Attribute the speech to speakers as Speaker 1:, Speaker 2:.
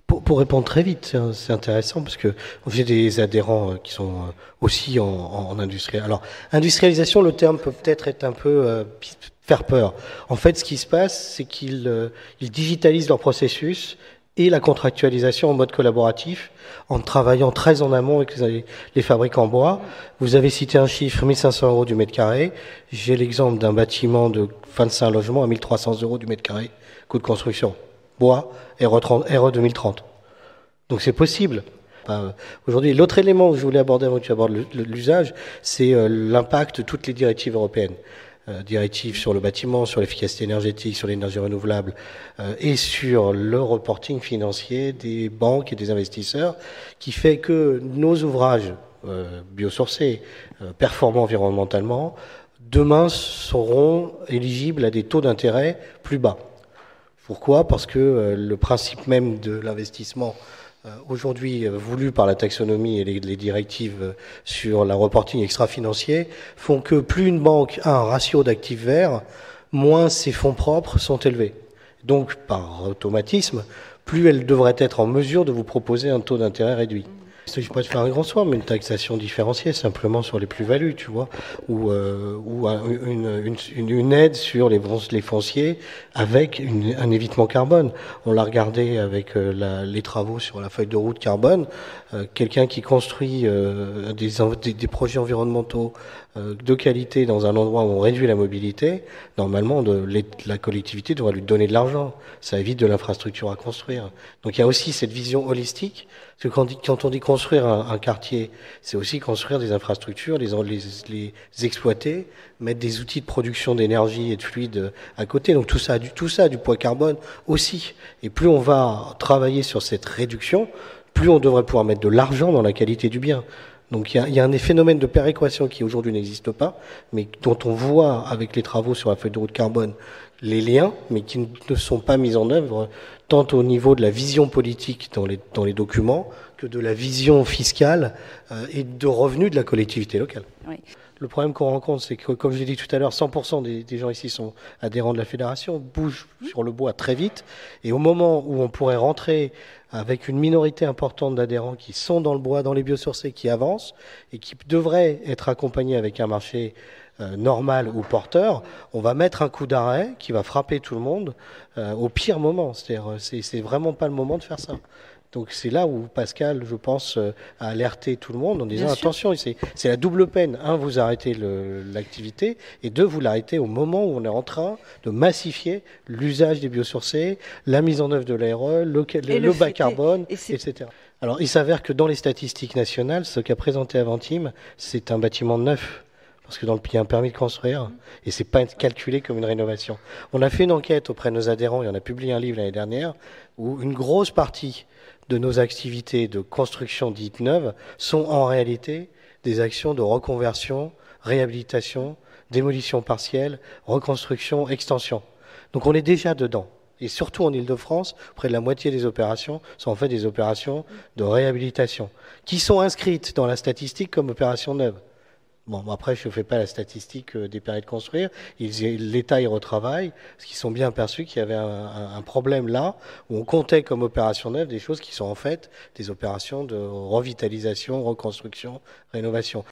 Speaker 1: Pour répondre très vite, c'est intéressant parce que j'ai des adhérents qui sont aussi en industrie. Alors, industrialisation, le terme peut peut-être être un peu faire peur. En fait, ce qui se passe, c'est qu'ils digitalisent leur processus et la contractualisation en mode collaboratif, en travaillant très en amont avec les fabricants en bois. Vous avez cité un chiffre, 1500 euros du mètre carré. J'ai l'exemple d'un bâtiment de 25 logements à 1300 euros du mètre carré, coût de construction. Bois, RE 2030. Donc c'est possible. Aujourd'hui, l'autre élément que je voulais aborder avant que tu abordes l'usage, c'est l'impact de toutes les directives européennes. Directives sur le bâtiment, sur l'efficacité énergétique, sur l'énergie renouvelable et sur le reporting financier des banques et des investisseurs, qui fait que nos ouvrages biosourcés, performants environnementalement, demain seront éligibles à des taux d'intérêt plus bas. Pourquoi? Parce que le principe même de l'investissement aujourd'hui voulu par la taxonomie et les directives sur la reporting extra-financier font que plus une banque a un ratio d'actifs verts, moins ses fonds propres sont élevés. Donc, par automatisme, plus elle devrait être en mesure de vous proposer un taux d'intérêt réduit. Il ne s'agit pas de faire un grand soin, mais une taxation différenciée, simplement sur les plus-values, tu vois, ou une aide sur les fonciers avec un évitement carbone. On l'a regardé avec les travaux sur la feuille de route carbone. Quelqu'un qui construit des projets environnementaux de qualité dans un endroit où on réduit la mobilité, normalement, la collectivité devrait lui donner de l'argent. Ça évite de l'infrastructure à construire. Donc il y a aussi cette vision holistique. Parce que quand on dit construire un quartier, c'est aussi construire des infrastructures, les exploiter, mettre des outils de production d'énergie et de fluide à côté. Donc tout ça a du poids carbone aussi. Et plus on va travailler sur cette réduction, plus on devrait pouvoir mettre de l'argent dans la qualité du bien. Donc il y a un phénomène de péréquation qui aujourd'hui n'existe pas, mais dont on voit avec les travaux sur la feuille de route carbone les liens, mais qui ne sont pas mis en œuvre tant au niveau de la vision politique dans les documents que de la vision fiscale et de revenus de la collectivité locale. Oui. Le problème qu'on rencontre, c'est que, comme je l'ai dit tout à l'heure, 100% des gens ici sont adhérents de la fédération, bougent sur le bois très vite, et au moment où on pourrait rentrer avec une minorité importante d'adhérents qui sont dans le bois, dans les biosourcés, qui avancent, et qui devraient être accompagnés avec un marché normal ou porteur, on va mettre un coup d'arrêt qui va frapper tout le monde au pire moment. C'est-à-dire, c'est vraiment pas le moment de faire ça. Donc c'est là où Pascal, je pense, a alerté tout le monde en disant attention, c'est la double peine. Un, vous arrêtez l'activité, et deux, vous l'arrêtez au moment où on est en train de massifier l'usage des biosourcés, la mise en œuvre de l'ARE, le bas carbone, etc. Alors il s'avère que dans les statistiques nationales, ce qu'a présenté Aventim, c'est un bâtiment neuf. Parce que il y a un permis de construire et c'est pas calculé comme une rénovation. On a fait une enquête auprès de nos adhérents et on a publié un livre l'année dernière où une grosse partie de nos activités de construction dites neuves sont en réalité des actions de reconversion, réhabilitation, démolition partielle, reconstruction, extension. Donc on est déjà dedans. Et surtout en Île-de-France, près de la moitié des opérations sont en fait des opérations de réhabilitation qui sont inscrites dans la statistique comme opérations neuves. Bon, après, je ne fais pas la statistique des permis de construire. L'État y retravaille, parce qu'ils sont bien aperçus qu'il y avait un problème là, où on comptait comme opération neuve des choses qui sont en fait des opérations de revitalisation, reconstruction, rénovation.